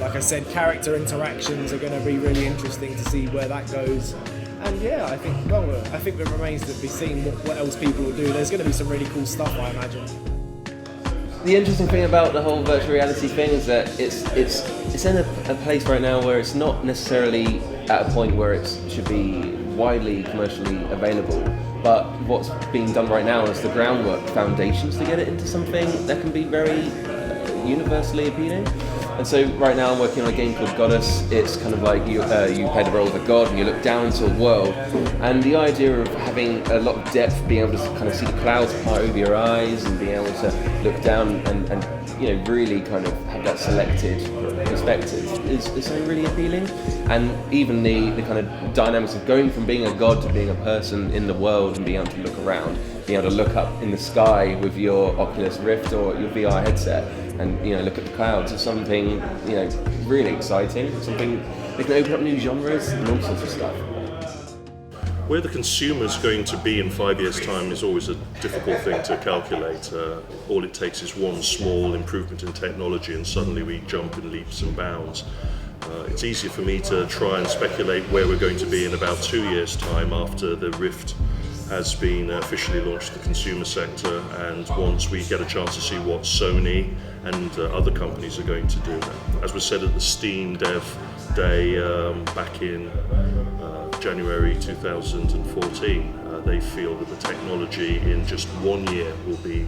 Like I said, character interactions are going to be really interesting to see where that goes. And yeah, I think it remains to be seen what else people will do. There's going to be some really cool stuff, I imagine. The interesting thing about the whole virtual reality thing is that it's in a place right now where it's not necessarily at a point where it should be widely commercially available. But what's being done right now is the groundwork, foundations to get it into something that can be very universally appealing. And so right now I'm working on a game called Goddess. It's kind of like you play the role of a god and you look down into a world. And the idea of having a lot of depth, being able to kind of see the clouds part over your eyes and being able to look down and really kind of have that selected perspective is something really appealing. And even the kind of dynamics of going from being a god to being a person in the world and being able to look around, being able to look up in the sky with your Oculus Rift or your VR headset and look at the clouds is something really exciting, something that can open up new genres and all sorts of stuff. Where the consumer's going to be in 5 years' time is always a difficult thing to calculate. All it takes is one small improvement in technology and suddenly we jump in leaps and bounds. It's easier for me to try and speculate where we're going to be in about 2 years' time after the Rift has been officially launched to the consumer sector, and once we get a chance to see what Sony and other companies are going to do. As was said at the Steam Dev Day back in January 2014, they feel that the technology in just 1 year will be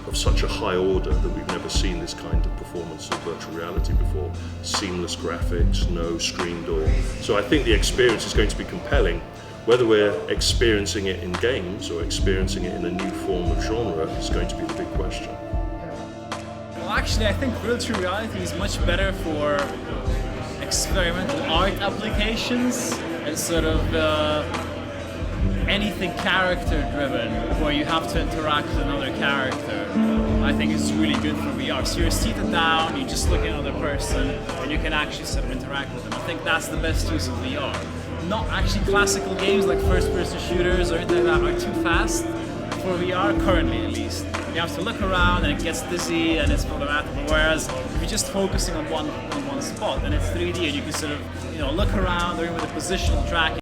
of such a high order that we've never seen this kind of performance of virtual reality before. Seamless graphics, no screen door. So I think the experience is going to be compelling. Whether we're experiencing it in games or experiencing it in a new form of genre is going to be the big question. Well, actually, I think virtual reality is much better for experimental art applications and sort of anything character-driven, where you have to interact with another character. I think it's really good for VR. So you're seated down, you just look at another person, and you can actually sort of interact with them. I think that's the best use of VR. Not actually classical games like first-person shooters or anything like that are too fast for VR, currently at least. You have to look around and it gets dizzy and it's problematic. Whereas if you're just focusing on one spot and it's 3D and you can sort of look around or even with the positional tracking,